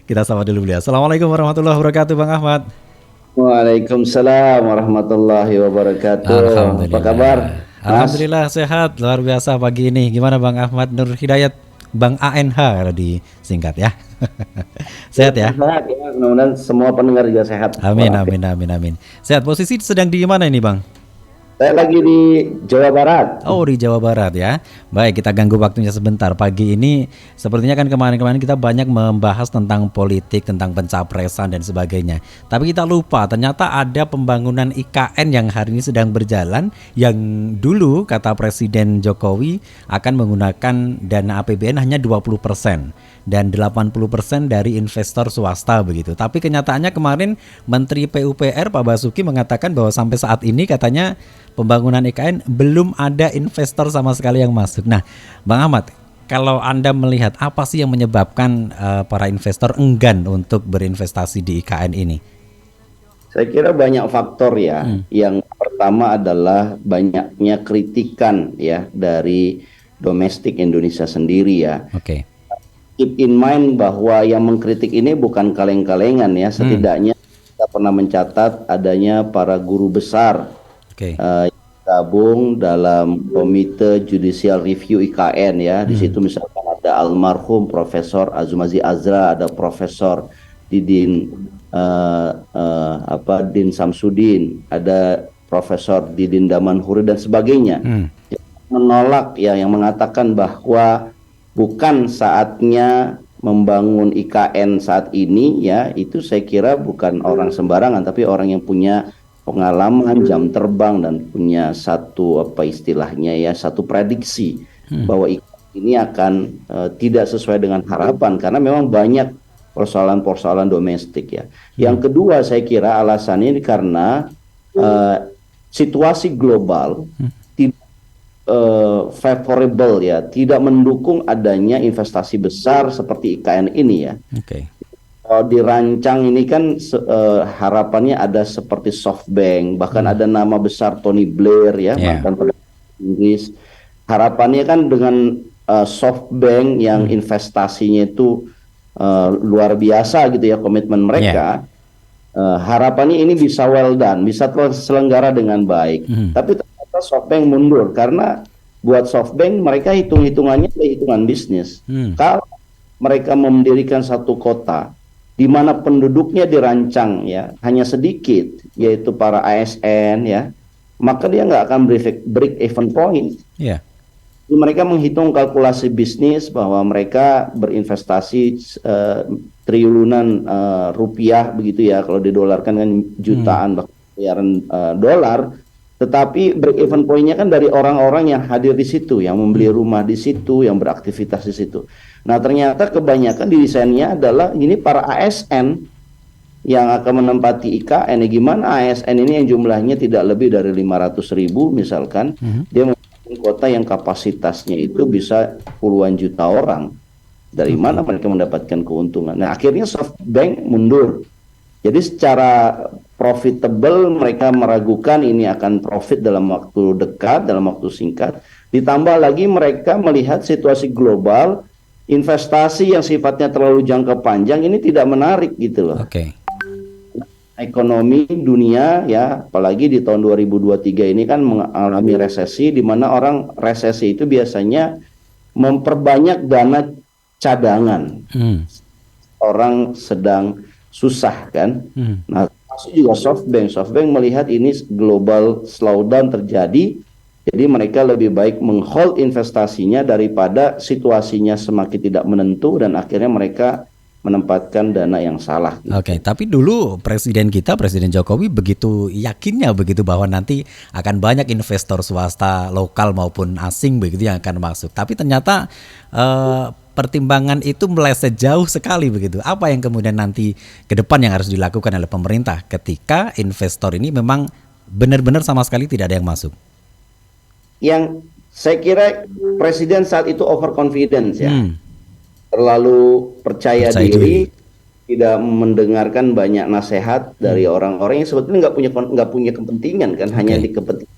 Kita sapa dulu beliau. Assalamualaikum warahmatullahi wabarakatuh, Bang Ahmad. Waalaikumsalam warahmatullahi wabarakatuh. Apa kabar, Alhamdulillah. Mas? Alhamdulillah sehat, luar biasa pagi ini. Gimana Bang Ahmad Nur Hidayat? Bang ANH kalau disingkat ya. Ya, Sehat ya? sehat ya. Mudah-mudahan semua pendengar juga sehat Amin, walafiat. amin, amin, amin. Sehat. Posisi sedang di mana ini, Bang? Saya lagi di Jawa Barat. Oh, di Jawa Barat ya. Baik, kita ganggu waktunya sebentar. Pagi ini sepertinya kan kemarin-kemarin kita banyak membahas tentang politik, tentang pencapresan dan sebagainya. Tapi kita lupa ternyata ada pembangunan IKN yang hari ini sedang berjalan, yang dulu kata Presiden Jokowi akan menggunakan dana APBN hanya 20% dan 80% dari investor swasta begitu. Tapi kenyataannya kemarin Menteri PUPR Pak Basuki mengatakan bahwa sampai saat ini katanya pembangunan IKN belum ada investor sama sekali yang masuk. Nah, Bang Ahmad, kalau Anda melihat apa sih yang menyebabkan para investor enggan untuk berinvestasi di IKN ini? Saya kira banyak faktor ya. Hmm, Yang pertama adalah banyaknya kritikan ya dari domestik Indonesia sendiri ya. oke. Keep in mind bahwa yang mengkritik ini bukan kaleng-kalengan ya. Hmm, Setidaknya kita pernah mencatat adanya para guru besar oke. gabung dalam Komite Judicial Review IKN ya. Di Hmm, situ misalkan ada almarhum Profesor Azumazi Azra, ada Profesor Didin Din Samsudin, ada Profesor Didin Damanhuri dan sebagainya. hmm, Menolak ya, yang mengatakan bahwa bukan saatnya membangun IKN saat ini ya. Itu saya kira bukan orang sembarangan, tapi orang yang punya pengalaman jam terbang dan punya satu apa istilahnya ya, satu prediksi hmm, bahwa ini akan tidak sesuai dengan harapan karena memang banyak persoalan-persoalan domestik ya. hmm, Yang kedua saya kira alasannya ini karena eh, situasi global hmm, tidak favorable ya, tidak mendukung adanya investasi besar seperti IKN ini ya. oke. Dirancang ini kan harapannya ada seperti SoftBank, bahkan Hmm, ada nama besar Tony Blair ya, ya. mantan perdana Inggris. Harapannya kan dengan SoftBank yang Hmm, investasinya itu luar biasa gitu ya, komitmen ya. mereka. Harapannya ini bisa well done, bisa terselenggara dengan baik. Hmm, Tapi ternyata SoftBank mundur karena buat SoftBank mereka hitung-hitungannya adalah hitungan bisnis. hmm, Kalau mereka mendirikan satu kota di mana penduduknya dirancang ya hanya sedikit, yaitu para ASN ya, maka dia nggak akan break even point. ya. Mereka menghitung kalkulasi bisnis bahwa mereka berinvestasi triliunan rupiah begitu ya, kalau didolarkan kan Hmm, jutaan bahkan miliaran dolar. Tetapi break even point-nya kan dari orang-orang yang hadir di situ, yang membeli hmm, rumah di situ, yang beraktivitas di situ. Nah, ternyata kebanyakan di desainnya adalah ini para ASN yang akan menempati IKN. Gimana ASN ini yang jumlahnya tidak lebih dari 500.000 misalkan, hmm, dia memiliki kota yang kapasitasnya itu bisa puluhan juta orang. Dari oke. mana mereka mendapatkan keuntungan? Nah, akhirnya SoftBank mundur. Jadi secara profitable mereka meragukan ini akan profit dalam waktu dekat, dalam waktu singkat. Ditambah lagi mereka melihat situasi global, investasi yang sifatnya terlalu jangka panjang ini tidak menarik gitu loh. Oke. Ekonomi dunia ya, apalagi di tahun 2023 ini kan mengalami resesi, di mana orang resesi itu biasanya memperbanyak dana cadangan. Hmm, Orang sedang susah kan. hmm. Nah, masih juga SoftBank. SoftBank melihat ini global slowdown terjadi, jadi mereka lebih baik menghold investasinya daripada situasinya semakin tidak menentu dan akhirnya mereka menempatkan dana yang salah. Oke, tapi dulu presiden kita, Presiden Jokowi begitu yakinnya begitu bahwa nanti akan banyak investor swasta lokal maupun asing begitu yang akan masuk. Tapi ternyata pertimbangan itu meleset jauh sekali begitu. Apa yang kemudian nanti ke depan yang harus dilakukan oleh pemerintah ketika investor ini memang benar-benar sama sekali tidak ada yang masuk? Yang saya kira presiden saat itu overconfidence ya, Hmm, terlalu percaya percaya diri. diri, tidak mendengarkan banyak nasihat dari Hmm, orang-orang yang sebetulnya nggak punya kepentingan kan, hanya oke. di kepentingan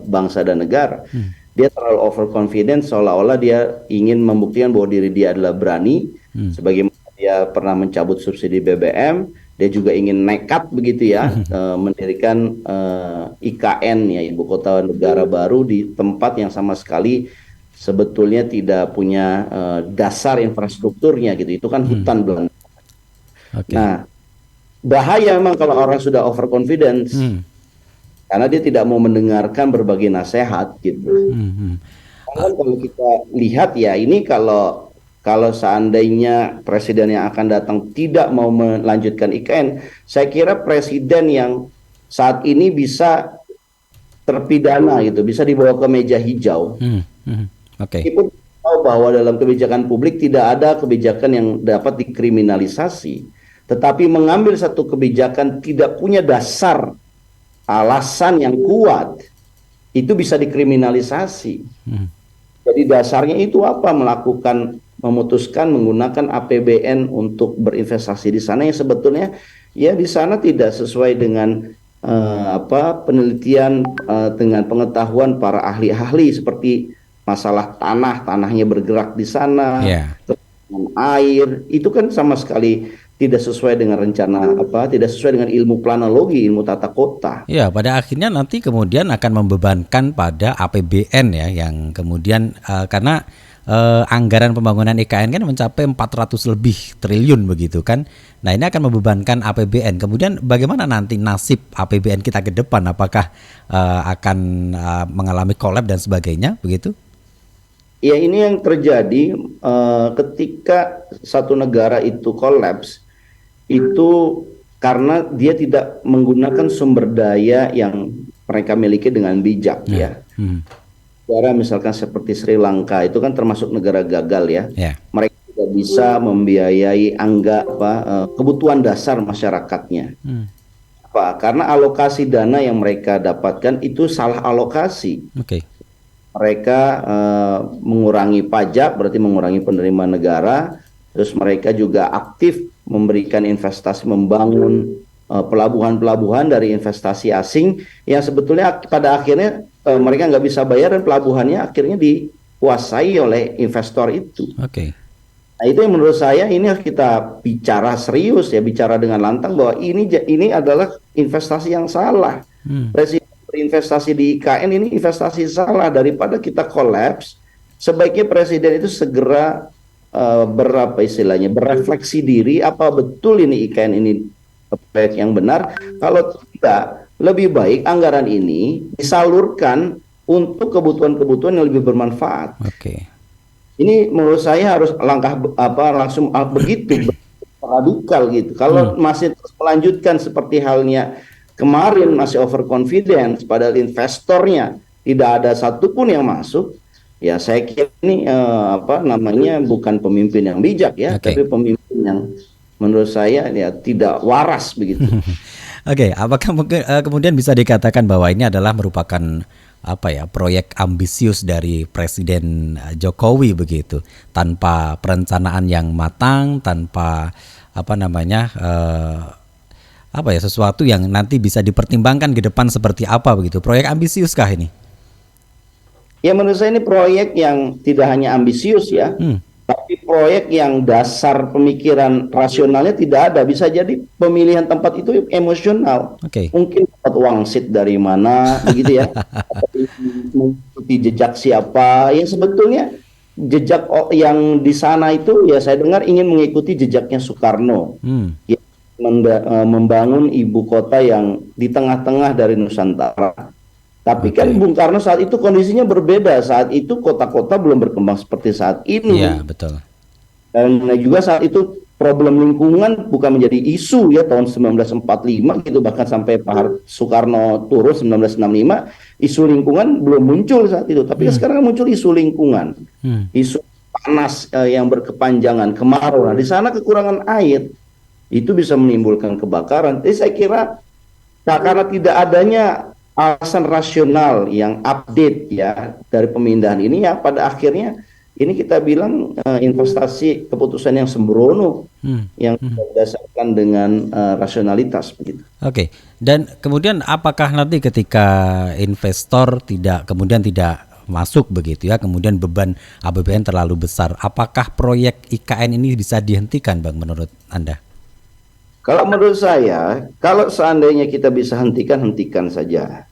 bangsa dan negara. Hmm, Dia terlalu overconfident, seolah-olah dia ingin membuktikan bahwa diri dia adalah berani, hmm, sebagaimana dia dia pernah mencabut subsidi BBM, dia juga ingin nekat begitu ya, mendirikan IKN ya, ibu kota negara baru di tempat yang sama sekali sebetulnya tidak punya dasar infrastrukturnya gitu. Itu kan hutan belum. Oke. Nah, bahaya memang kalau orang sudah overconfidence, karena dia tidak mau mendengarkan berbagai nasihat gitu. Kalau kita lihat ya, ini kalau seandainya presiden yang akan datang tidak mau melanjutkan IKN, saya kira presiden yang saat ini bisa terpidana gitu, bisa dibawa ke meja hijau. Oke. Meskipun tahu bahwa dalam kebijakan publik tidak ada kebijakan yang dapat dikriminalisasi, tetapi mengambil satu kebijakan tidak punya dasar alasan yang kuat, itu bisa dikriminalisasi. Jadi dasarnya itu apa? Memutuskan menggunakan APBN untuk berinvestasi di sana yang sebetulnya ya di sana tidak sesuai dengan penelitian dengan pengetahuan para ahli-ahli, seperti masalah tanahnya bergerak di sana, air, itu kan sama sekali tidak sesuai dengan rencana tidak sesuai dengan ilmu planologi, ilmu tata kota. Ya, pada akhirnya nanti kemudian akan membebankan pada APBN ya, yang kemudian karena anggaran pembangunan IKN kan mencapai 400 lebih triliun begitu kan. Nah, ini akan membebankan APBN. Kemudian bagaimana nanti nasib APBN kita ke depan? Apakah akan mengalami kolab dan sebagainya begitu? Ya, ini yang terjadi ketika satu negara itu kolaps, itu karena dia tidak menggunakan sumber daya yang mereka miliki dengan bijak ya. Negara misalkan seperti Sri Lanka itu kan termasuk negara gagal ya. Mereka tidak bisa membiayai kebutuhan dasar masyarakatnya. Karena alokasi dana yang mereka dapatkan itu salah alokasi. Mereka mengurangi pajak, berarti mengurangi penerimaan negara. Terus mereka juga aktif memberikan investasi, membangun pelabuhan-pelabuhan dari investasi asing yang sebetulnya pada akhirnya mereka nggak bisa bayar dan pelabuhannya akhirnya dikuasai oleh investor itu. Nah, itu yang menurut saya ini harus kita bicara serius ya, bicara dengan lantang bahwa ini adalah investasi yang salah. Presiden berinvestasi di IKN ini investasi salah. Daripada kita kolaps, sebaiknya presiden itu segera berefleksi diri, apa betul ini IKN ini proyek yang benar. Kalau tidak, lebih baik anggaran ini disalurkan untuk kebutuhan-kebutuhan yang lebih bermanfaat. Ini menurut saya harus langsung begitu radikal gitu. Kalau masih terus melanjutkan seperti halnya kemarin, masih overconfidence, padahal investornya tidak ada satupun yang masuk. Ya, saya kira ini bukan pemimpin yang bijak ya, tapi pemimpin yang menurut saya ya tidak waras begitu. Apakah kemudian bisa dikatakan bahwa ini adalah merupakan proyek ambisius dari Presiden Jokowi begitu, tanpa perencanaan yang matang, tanpa sesuatu yang nanti bisa dipertimbangkan ke depan seperti apa begitu. Proyek ambisiuskah ini? Ya, menurut saya ini proyek yang tidak hanya ambisius ya, tapi proyek yang dasar pemikiran rasionalnya tidak ada. Bisa jadi pemilihan tempat itu emosional. Mungkin dapat wangsit dari mana, begitu ya. Atau mengikuti jejak siapa. Yang sebetulnya jejak yang di sana itu ya saya dengar ingin mengikuti jejaknya Soekarno. Membangun ibu kota yang di tengah-tengah dari Nusantara. Tapi kan Bung Karno saat itu kondisinya berbeda. Saat itu kota-kota belum berkembang seperti saat ini. Iya, betul. Dan juga saat itu problem lingkungan bukan menjadi isu ya tahun 1945 gitu, bahkan sampai Pak Soekarno turun 1965, isu lingkungan belum muncul saat itu. Tapi sekarang muncul isu lingkungan. Isu panas yang berkepanjangan, kemarau. Nah, di sana kekurangan air itu bisa menimbulkan kebakaran. Jadi saya kira karena tidak adanya alasan rasional yang update ya dari pemindahan ini, ya pada akhirnya ini kita bilang investasi keputusan yang sembrono, yang berdasarkan dengan rasionalitas begitu. Dan kemudian apakah nanti ketika investor tidak masuk begitu ya, kemudian beban APBN terlalu besar. Apakah proyek IKN ini bisa dihentikan Bang menurut Anda? Kalau menurut saya, kalau seandainya kita bisa hentikan, hentikan saja.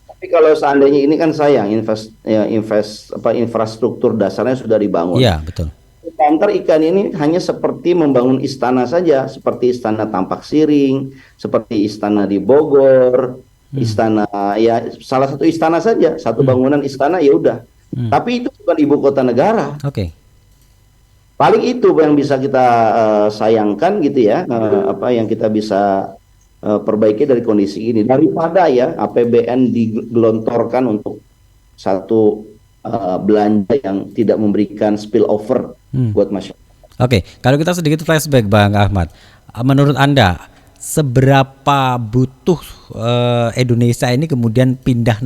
Tapi kalau seandainya ini kan sayang, infrastruktur dasarnya sudah dibangun. Iya, betul. Antar ikan ini hanya seperti membangun istana saja, seperti istana Tampak Siring, seperti istana di Bogor, istana ya salah satu istana saja, satu bangunan istana ya udah. Tapi itu bukan ibu kota negara. Oke. Paling itu yang bisa kita sayangkan gitu ya, apa yang kita bisa perbaiki dari kondisi ini, daripada ya APBN digelontorkan untuk satu belanja yang tidak memberikan spillover buat masyarakat. Oke, kalau kita sedikit flashback Bang Ahmad, menurut Anda seberapa butuh Indonesia ini kemudian pindah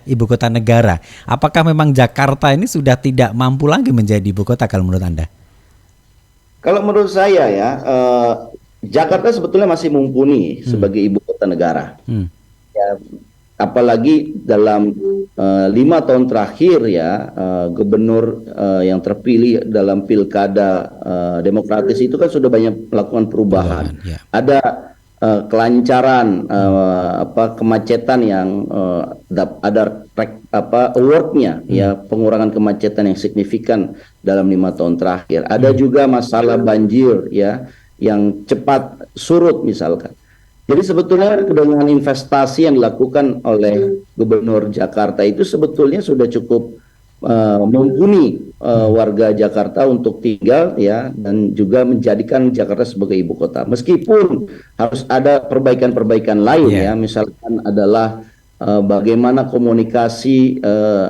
ibu kota negara? Apakah memang Jakarta ini sudah tidak mampu lagi menjadi ibu kota kalau menurut Anda? Kalau menurut saya ya, Jakarta sebetulnya masih mumpuni sebagai ibu kota negara. Ya, apalagi dalam 5 tahun terakhir ya, gubernur yang terpilih dalam pilkada demokratis itu kan sudah banyak melakukan perubahan. Ada kelancaran, kemacetan yang ada awardnya ya, pengurangan kemacetan yang signifikan dalam 5 tahun terakhir. Ada juga masalah banjir ya yang cepat surut misalkan. Jadi sebetulnya dengan investasi yang dilakukan oleh Gubernur Jakarta itu sebetulnya sudah cukup mumpuni warga Jakarta untuk tinggal ya, dan juga menjadikan Jakarta sebagai ibu kota. Meskipun harus ada perbaikan-perbaikan lain ya, misalkan adalah bagaimana komunikasi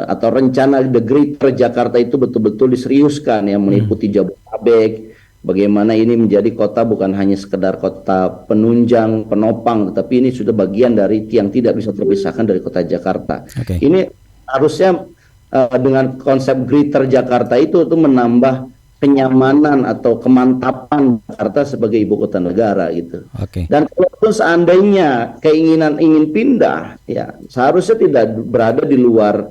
atau rencana The Greater Jakarta itu betul-betul diseriuskan ya, meliputi Jabodetabek. Bagaimana ini menjadi kota bukan hanya sekedar kota penunjang, penopang, tetapi ini sudah bagian dari yang tidak bisa terpisahkan dari kota Jakarta. Ini harusnya dengan konsep Greater Jakarta itu menambah kenyamanan atau kemantapan Jakarta sebagai ibu kota negara gitu. Dan kalau seandainya keinginan ingin pindah, ya seharusnya tidak berada di luar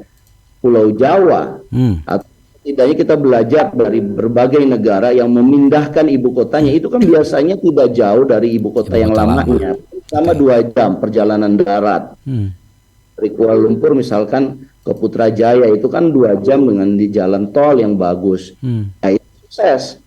Pulau Jawa atau setidaknya kita belajar dari berbagai negara yang memindahkan ibu kotanya itu kan biasanya tidak jauh dari ibu kota yang lamanya, sama 2 jam perjalanan darat. Dari Kuala Lumpur misalkan ke Putrajaya itu kan 2 jam dengan di jalan tol yang bagus. Nah, itu sukses.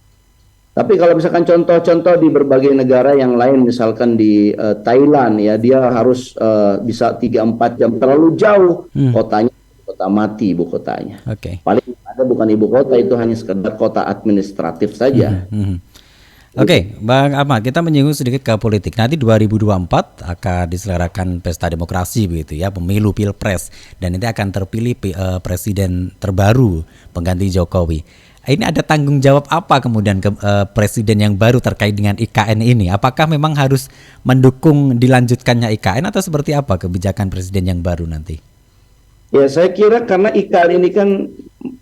Tapi kalau misalkan contoh-contoh di berbagai negara yang lain, misalkan di Thailand ya, dia harus bisa 3-4 jam, terlalu jauh kotanya, kota mati ibu kotanya. Paling ada bukan ibu kota, itu hanya sekedar kota administratif saja. Bang Ahmad, kita menyinggung sedikit ke politik. Nanti 2024 akan diselenggarakan pesta demokrasi begitu ya, pemilu pilpres, dan nanti akan terpilih presiden terbaru pengganti Jokowi. Ini ada tanggung jawab apa kemudian ke presiden yang baru terkait dengan IKN ini? Apakah memang harus mendukung dilanjutkannya IKN atau seperti apa kebijakan presiden yang baru nanti? Ya, saya kira karena IKN ini kan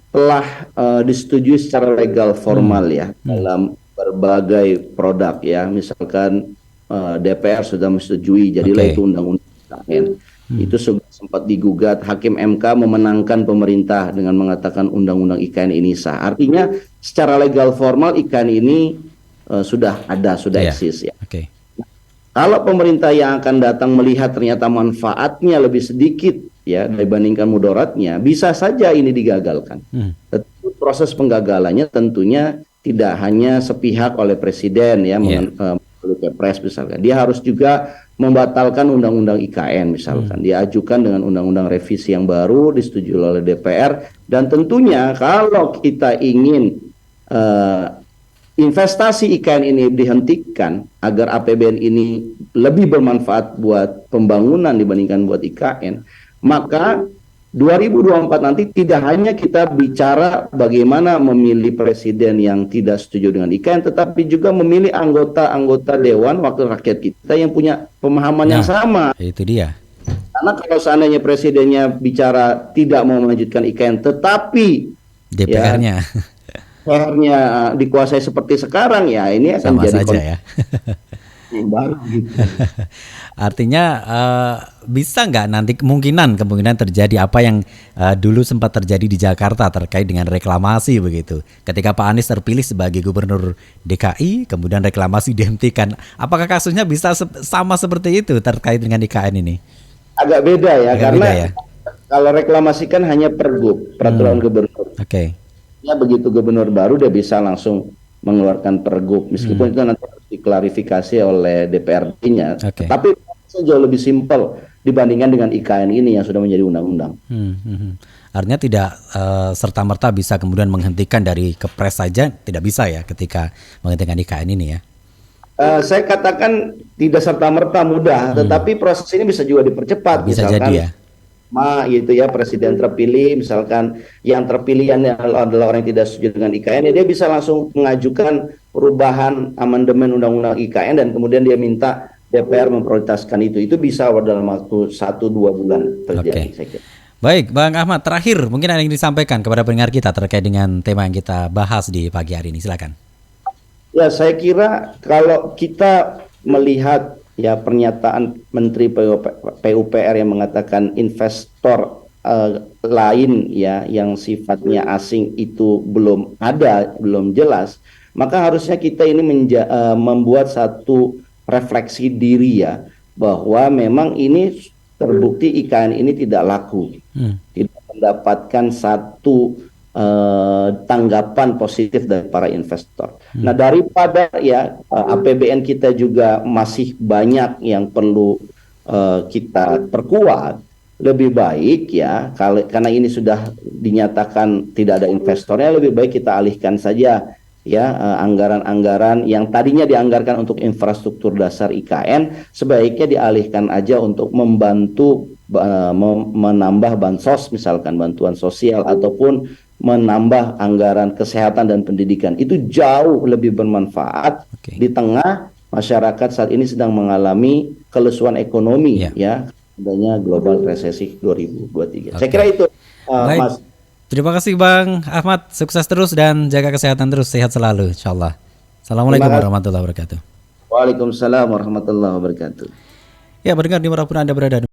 telah disetujui secara legal formal ya dalam berbagai produk ya, misalkan DPR sudah menyetujui, jadilah itu undang-undang IKN. Itu sempat digugat, Hakim MK memenangkan pemerintah dengan mengatakan undang-undang IKN ini sah. Artinya secara legal formal IKN ini sudah ada, sudah eksis ya. Kalau pemerintah yang akan datang melihat ternyata manfaatnya lebih sedikit ya dibandingkan mudaratnya, bisa saja ini digagalkan. Tetapi proses penggagalannya tentunya tidak hanya sepihak oleh presiden ya, melalui Kepres misalkan. Dia harus juga membatalkan undang-undang IKN misalkan. Dia ajukan dengan undang-undang revisi yang baru disetujui oleh DPR, dan tentunya kalau kita ingin investasi IKN ini dihentikan agar APBN ini lebih bermanfaat buat pembangunan dibandingkan buat IKN, maka 2024 nanti tidak hanya kita bicara bagaimana memilih presiden yang tidak setuju dengan IKN, tetapi juga memilih anggota-anggota Dewan Wakil Rakyat kita yang punya pemahaman yang sama. Itu dia. Karena kalau seandainya presidennya bicara tidak mau melanjutkan IKN, tetapi DPR-nya dikuasai seperti sekarang, ya ini akan sama jadi saja ya. baru gitu. Artinya bisa nggak nanti kemungkinan terjadi apa yang dulu sempat terjadi di Jakarta terkait dengan reklamasi begitu. Ketika Pak Anies terpilih sebagai gubernur DKI, kemudian reklamasi dihentikan. Apakah kasusnya bisa sama seperti itu terkait dengan IKN ini? Agak beda ya, Agak karena beda ya? kalau reklamasi kan hanya pergub, peraturan gubernur. Oke. Ya begitu gubernur baru dia bisa langsung mengeluarkan pergub, meskipun itu nanti harus diklarifikasi oleh DPRD-nya. Oke. Tapi jauh lebih simpel dibandingkan dengan IKN ini yang sudah menjadi undang-undang. Artinya tidak serta-merta bisa kemudian menghentikan dari Kepres saja, tidak bisa ya ketika menghentikan IKN ini ya? Saya katakan tidak serta-merta mudah, tetapi proses ini bisa juga dipercepat. Bisa misalkan, jadi ya? gitu ya, presiden terpilih, misalkan yang terpilih adalah orang yang tidak setuju dengan IKN, ya dia bisa langsung mengajukan perubahan amandemen undang-undang IKN dan kemudian dia minta DPR memprioritaskan itu. Itu bisa dalam waktu 1-2 bulan terjadi. Saya kira. Baik, Bang Ahmad, terakhir mungkin ada yang disampaikan kepada pendengar kita terkait dengan tema yang kita bahas di pagi hari ini. Silakan. Ya, saya kira kalau kita melihat ya pernyataan Menteri PUPR yang mengatakan investor lain ya yang sifatnya asing itu belum ada, belum jelas, maka harusnya kita ini membuat satu refleksi diri ya, bahwa memang ini terbukti IKN ini tidak laku, tidak mendapatkan satu tanggapan positif dari para investor. Nah, daripada ya APBN kita juga masih banyak yang perlu kita perkuat, lebih baik ya karena ini sudah dinyatakan tidak ada investornya, lebih baik kita alihkan saja ya anggaran-anggaran yang tadinya dianggarkan untuk infrastruktur dasar IKN, sebaiknya dialihkan aja untuk membantu menambah bansos, misalkan bantuan sosial, ataupun menambah anggaran kesehatan dan pendidikan. Itu jauh lebih bermanfaat di tengah masyarakat saat ini sedang mengalami kelesuan ekonomi ya, adanya global resesi 2023. Saya kira itu, Baik. Mas. Terima kasih Bang Ahmad, sukses terus dan jaga kesehatan terus, sehat selalu insyaallah. Assalamualaikum warahmatullahi wabarakatuh. Waalaikumsalam warahmatullahi wabarakatuh. Ya, pendengar dimanapun Anda berada.